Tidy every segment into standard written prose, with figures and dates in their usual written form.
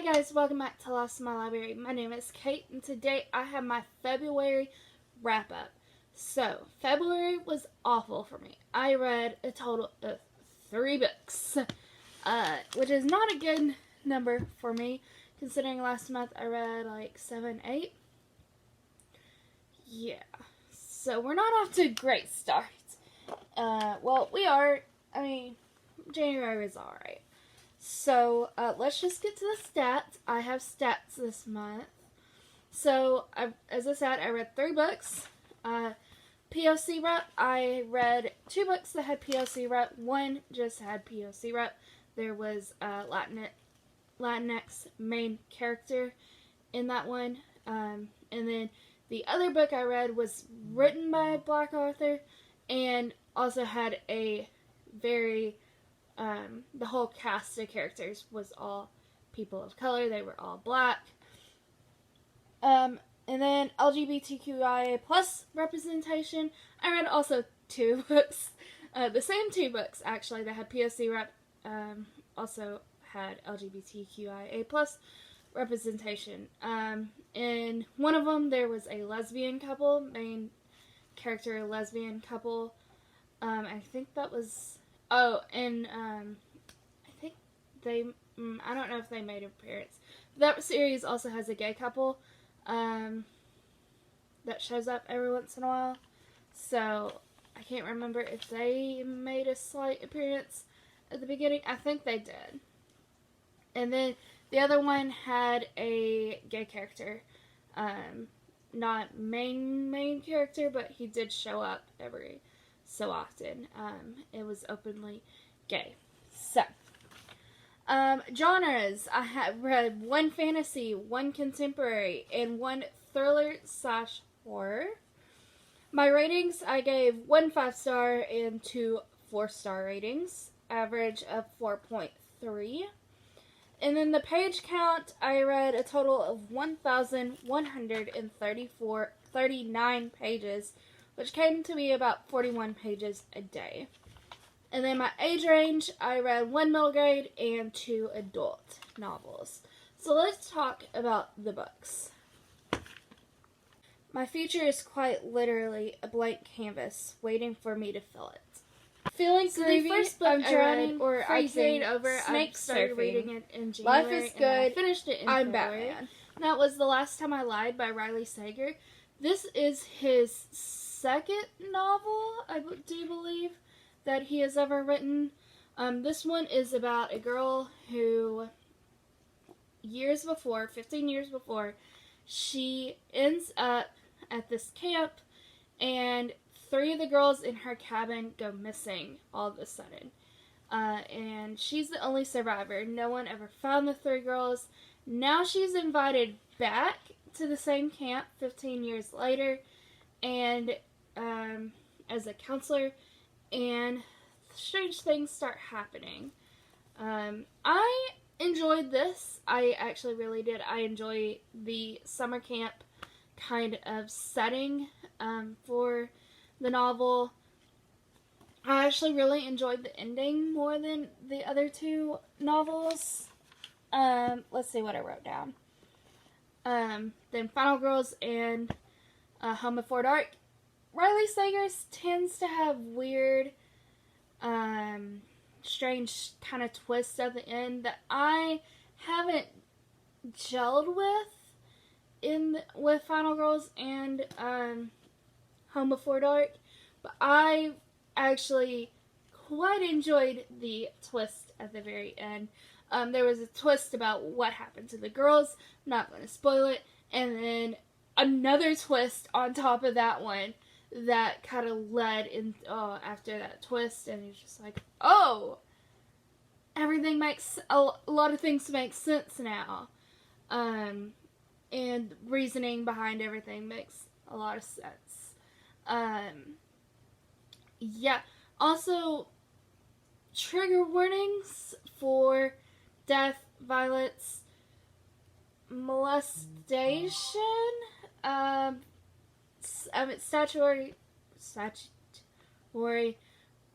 Hi guys, welcome back to Lost in My Library. My name is Kate, and today I have my February wrap-up. So, February was awful for me. I read a total of 3 books, which is not a good number for me, considering last month I read like 7, 8. Yeah, so we're not off to a great start. Well, we are. January is alright. So, let's just get to the stats. I have stats this month. So, as I said, I read 3 books. POC rep, I read 2 books that had POC rep. 1 just had POC rep. There was a Latinx main character in that one. And then the other book I read was written by a Black author and also had a very... the whole cast of characters was all people of color. They were all Black. And then LGBTQIA plus representation. I read also 2 books. The same 2 books, actually, that had POC rep, also had LGBTQIA plus representation. In one of them, there was a lesbian couple, main character lesbian couple. I think that was... Oh, and I think they... I don't know if they made an appearance. That series also has a gay couple that shows up every once in a while. So, I can't remember if they made a slight appearance at the beginning. I think they did. And then the other one had a gay character. Not main character, but he did show up every so often. It was openly gay. So, genres. I have read 1 fantasy, 1 contemporary, and 1 thriller/horror. My ratings, I gave 1 5-star and 2 4-star ratings. Average of 4.3. And then the page count, I read a total of 1,139 pages, which came to be about 41 pages a day. And then my age range, I read 1 middle grade and 2 adult novels. So let's talk about the books. My future is quite literally a blank canvas waiting for me to fill it. Feeling groovy, the first book I'm drowning or I carried over. I started reading it in January. Life is good. And I finished it in February. Batman. That was The Last Time I Lied by Riley Sager. This is his 2nd novel, I do believe, that he has ever written. This one is about a girl who, 15 years before, she ends up at this camp, and 3 of the girls in her cabin go missing all of a sudden. And she's the only survivor. No one ever found the 3 girls. Now she's invited back to the same camp 15 years later, and as a counselor, and strange things start happening. I enjoyed this. I actually really did. I enjoy the summer camp kind of setting for the novel. I actually really enjoyed the ending more than the other 2 novels. Let's see what I wrote down. Then Final Girls and Home Before Dark. Riley Sager tends to have weird, strange kind of twists at the end that I haven't gelled with Final Girls and Home Before Dark, but I actually quite enjoyed the twist at the very end. There was a twist about what happened to the girls. I'm not going to spoil it. And then another twist on top of that one that kind of led in after that twist, and it's just like, oh, everything makes a lot of things make sense now, and reasoning behind everything makes a lot of sense. Yeah. Also, trigger warnings for death, violence, molestation, statutory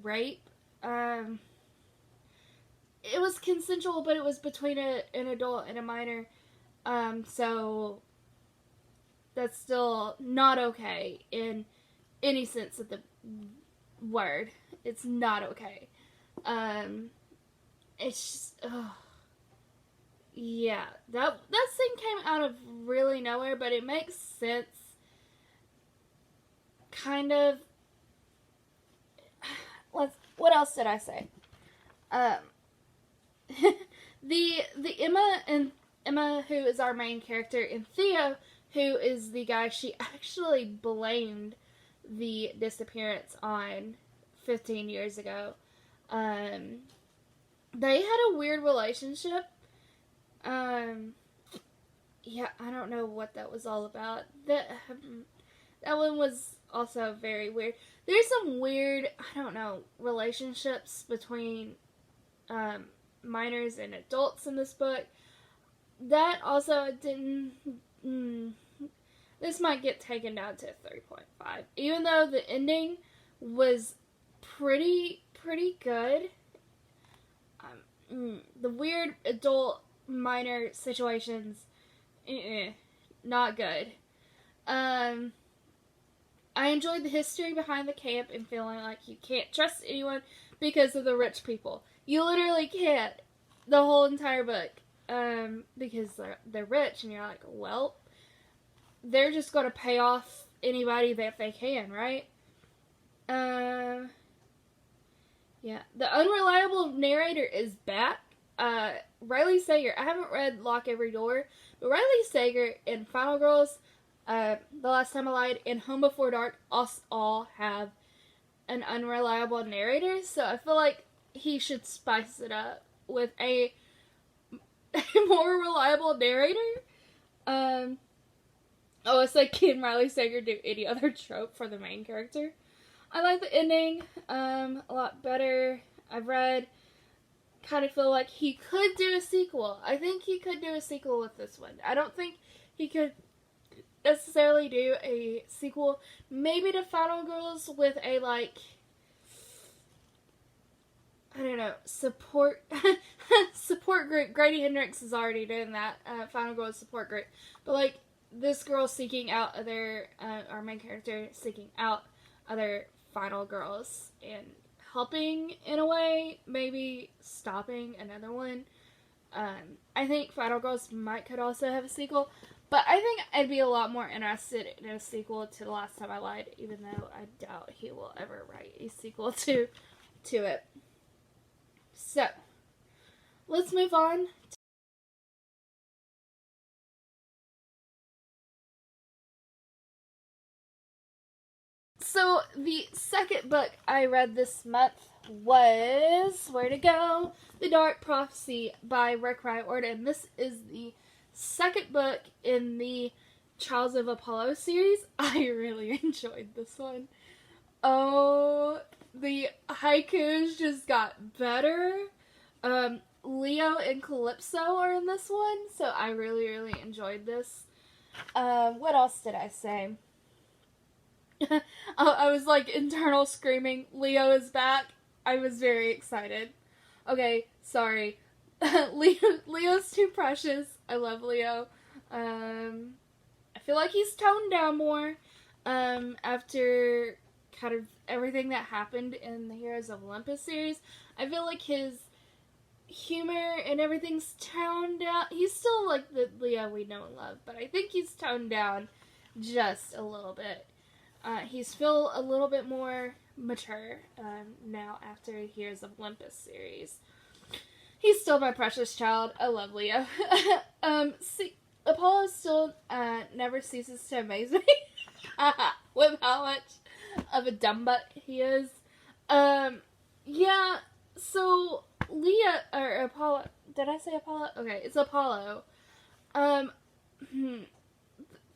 rape, it was consensual, but it was between an adult and a minor. So that's still not okay in any sense of the word. It's not okay. It's just, yeah, that scene came out of really nowhere, but it makes sense. Kind of. What else did I say? The Emma, who is our main character, and Theo, who is the guy she actually blamed the disappearance on 15 years ago. They had a weird relationship. Yeah, I don't know what that was all about. That one was also very weird. There's some weird, I don't know, relationships between minors and adults in this book. That also didn't... this might get taken down to 3.5. Even though the ending was pretty good. The weird adult minor situations, not good. I enjoyed the history behind the camp and feeling like you can't trust anyone because of the rich people. You literally can't. The whole entire book. Because they're rich, and you're like, well, they're just going to pay off anybody that they can, right? Yeah. The unreliable narrator is back. Riley Sager. I haven't read Lock Every Door, but Riley Sager in Final Girls, The Last Time I Lied, and Home Before Dark all have an unreliable narrator, so I feel like he should spice it up with a more reliable narrator. It's like, can Riley Sager do any other trope for the main character? I like the ending a lot better. I've read, kind of feel like he could do a sequel. I think he could do a sequel with this one. I don't think he could necessarily do a sequel, maybe to Final Girls with a, like, I don't know, support group. Grady Hendrix is already doing that, Final Girls support group. But, like, this girl seeking out our main character seeking out other Final Girls and helping in a way, maybe stopping another one. I think Final Girls could also have a sequel, but I think I'd be a lot more interested in a sequel to The Last Time I Lied, even though I doubt he will ever write a sequel to it. So, let's move on. So, the second book I read this month was, where to go? The Dark Prophecy by Riordan. This is the second book in the Trials of Apollo series. I really enjoyed this one. Oh, the haikus just got better. Leo and Calypso are in this one, so I really, really enjoyed this. What else did I say? I was like internal screaming, Leo is back. I was very excited. Okay, sorry. Leo's too precious. I love Leo. I feel like he's toned down more after kind of everything that happened in the Heroes of Olympus series. I feel like his humor and everything's toned down. He's still like the Leo we know and love, but I think he's toned down just a little bit. He's still a little bit more mature now after Heroes of Olympus series. He's still my precious child. I love Leo. Apollo still never ceases to amaze me with how much of a dumb butt he is. Yeah, so Leo, or Apollo, did I say Apollo? Okay, it's Apollo.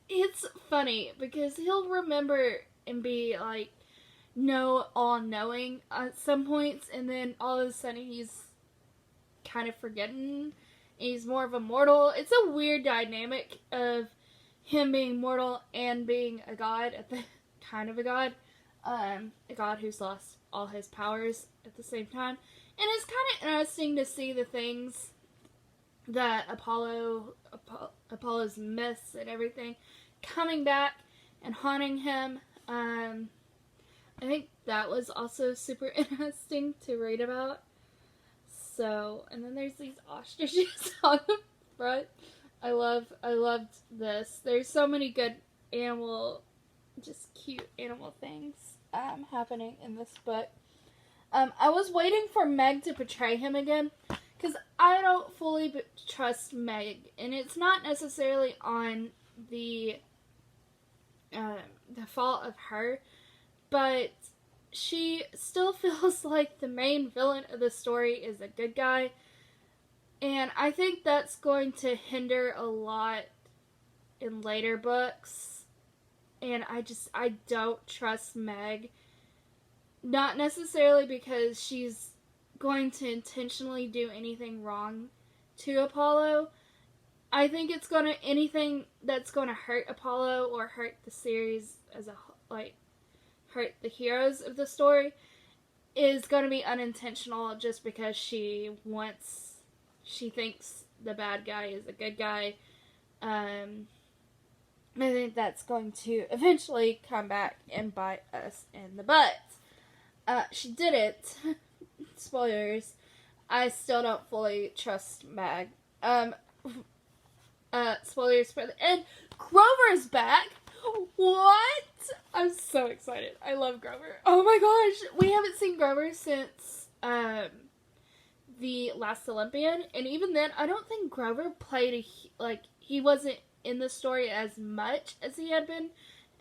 It's funny because he'll remember and be like all-knowing at some points, and then all of a sudden he's kind of forgetting. He's more of a mortal. It's a weird dynamic of him being mortal and being a god at the kind of a god who's lost all his powers at the same time. And it's kind of interesting to see the things that Apollo's myths and everything coming back and haunting him. I think that was also super interesting to read about. So, and then there's these ostriches on the front. I loved this. There's so many good just cute animal things happening in this book. I was waiting for Meg to portray him again, because I don't fully trust Meg, and it's not necessarily on the fault of her, but she still feels like the main villain of the story is a good guy, and I think that's going to hinder a lot in later books, and I don't trust Meg, not necessarily because she's going to intentionally do anything wrong to Apollo. I think it's anything that's going to hurt Apollo or hurt the series as hurt the heroes of the story is going to be unintentional, just because she thinks the bad guy is a good guy. I think that's going to eventually come back and bite us in the butt. She did it. Spoilers. I still don't fully trust Meg. Spoilers for the end. Grover's back! What? I'm so excited. I love Grover. Oh my gosh. We haven't seen Grover since the Last Olympian. And even then, I don't think Grover played he wasn't in the story as much as he had been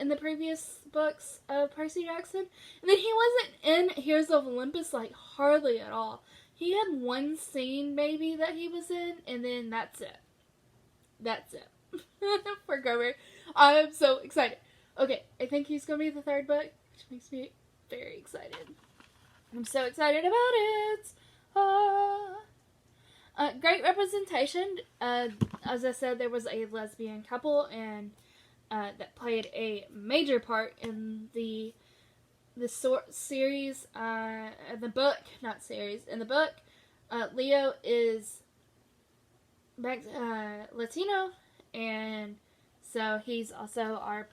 in the previous books of Percy Jackson. And then he wasn't in Heroes of Olympus hardly at all. He had one scene maybe that he was in, and then that's it. That's it. For Grover. I am so excited. Okay, I think he's going to be the third book, which makes me very excited. I'm so excited about it. Great representation. As I said, there was a lesbian couple, and that played a major part in the series, the book, not series, in the book. Leo is Latino, and so he's also our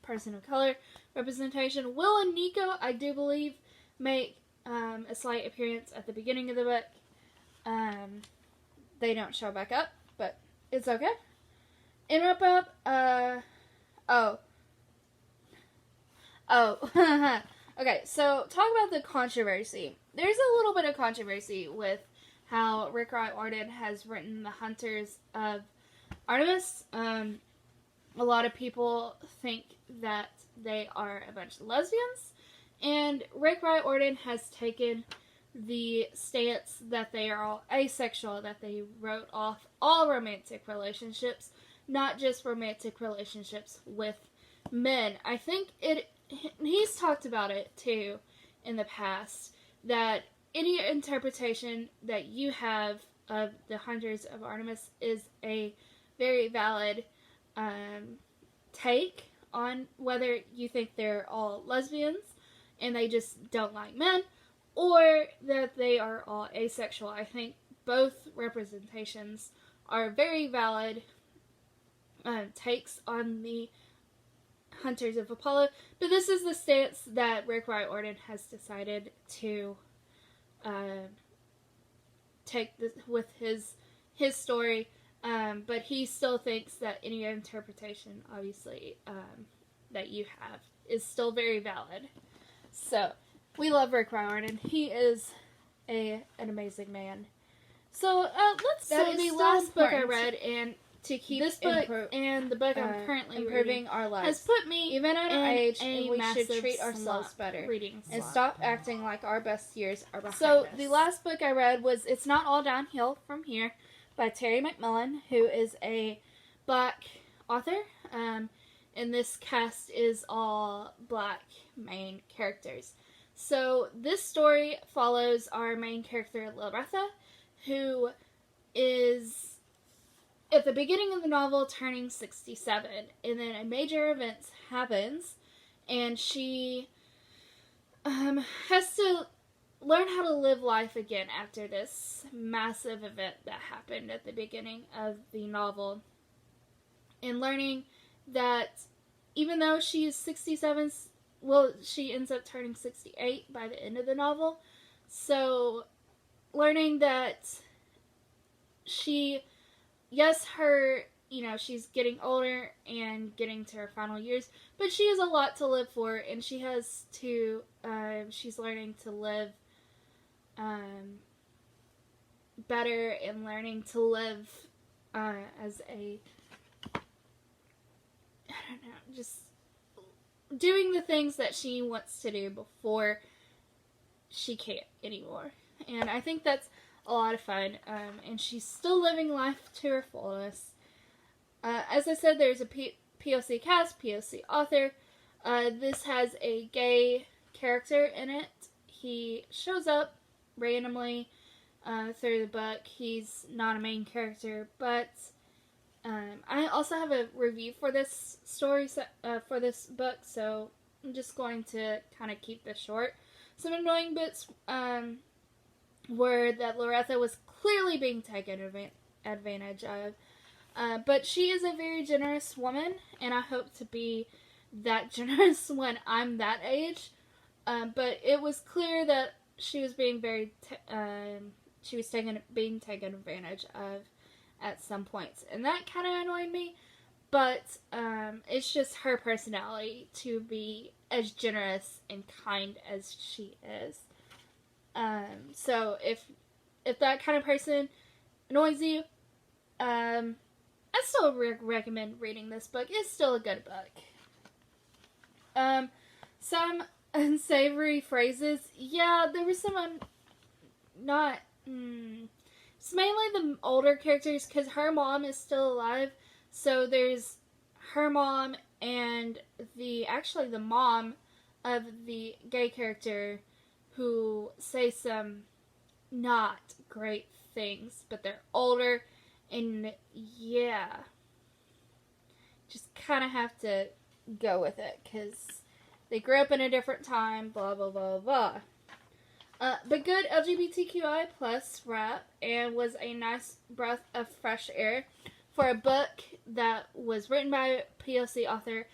person of color representation. Will and Nico, I do believe, make a slight appearance at the beginning of the book. They don't show back up, but it's okay. In wrap up, okay, so talk about the controversy. There's a little bit of controversy with how Riordan has written the Hunters of Artemis. A lot of people think that they are a bunch of lesbians, and Riordan has taken the stance that they are all asexual, that they wrote off all romantic relationships, not just romantic relationships with men. I think he's talked about it too in the past, that any interpretation that you have of the Hunters of Artemis is a very valid take on whether you think they're all lesbians and they just don't like men, or that they are all asexual. I think both representations are very valid takes on the Hunters of Apollo, but this is the stance that Riordan has decided to take with his story, but he still thinks that any interpretation, obviously, that you have is still very valid. So, we love Riordan. He is an amazing man. So, the last book I read, and to keep this book and the book I'm currently improving our lives, has put me even at our age, and we should treat ourselves better and stop acting like our best years are behind us. So the last book I read was It's Not All Downhill From Here by Terry Mcmullen, who is a Black author, and this cast is all Black main characters. So this story follows our main character Lilretha, who is at the beginning of the novel turning 67, and then a major event happens, and she has to learn how to live life again after this massive event that happened at the beginning of the novel. And learning that even though she is 67, well, she ends up turning 68 by the end of the novel. So, learning that she, yes, her, she's getting older and getting to her final years, but she has a lot to live for, and she has to, she's learning to live better and learning to live as a, I don't know, just doing the things that she wants to do before she can't anymore. And I think that's a lot of fun, and she's still living life to her fullest. As I said, there's a POC cast, POC author. This has a gay character in it. He shows up randomly through the book. He's not a main character, but I also have a review for this story, for this book, so I'm just going to kind of keep this short. Some annoying bits were that Loretha was clearly being taken advantage of. But she is a very generous woman, and I hope to be that generous when I'm that age. But it was clear that she was being being taken advantage of at some points, and that kind of annoyed me. But it's just her personality to be as generous and kind as she is. So if that kind of person annoys you, I still recommend reading this book. It's still a good book. Some unsavory phrases. Yeah, there were some It's mainly the older characters, because her mom is still alive. So there's her mom and the mom of the gay character who say some not great things, but they're older. And yeah, just kind of have to go with it, because they grew up in a different time, blah, blah, blah, blah. But good LGBTQI plus rap, and was a nice breath of fresh air for a book that was written by a POC author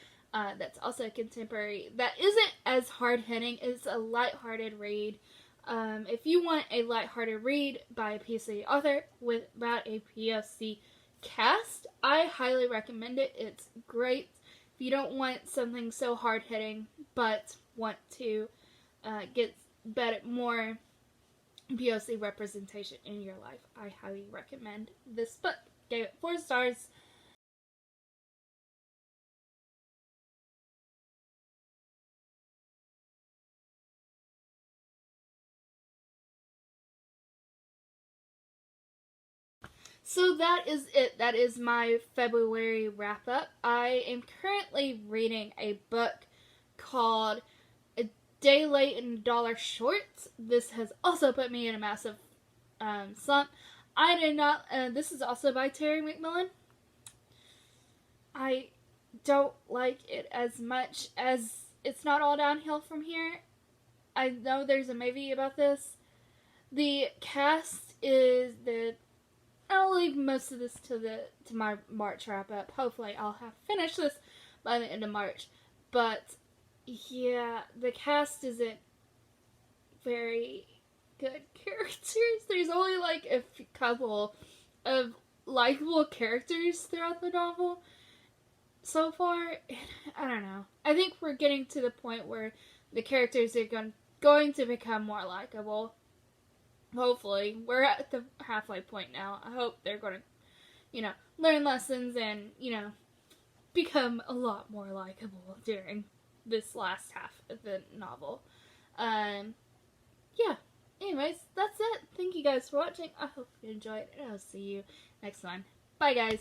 that's also a contemporary, that isn't as hard-hitting. It's a lighthearted read. If you want a lighthearted read by a POC author about a POC cast, I highly recommend it. It's great. If you don't want something so hard-hitting, but want to get more POC representation in your life, I highly recommend this book. Gave it 4 stars. So that is it. That is my February wrap up. I am currently reading a book called A Day Late and $1 Short. This has also put me in a massive slump. I did not, this is also by Terry Mcmullen. I don't like it as much as It's Not All Downhill From Here. I know there's a movie about this. The cast is I'll leave most of this to my March wrap up. Hopefully I'll have finished this by the end of March. But yeah, the cast isn't very good characters. There's only like a couple of likable characters throughout the novel so far. I don't know. I think we're getting to the point where the characters are going to become more likable. Hopefully. We're at the halfway point now. I hope they're going to, learn lessons and, become a lot more likable during this last half of the novel. Yeah. Anyways, that's it. Thank you guys for watching. I hope you enjoyed, and I'll see you next time. Bye, guys.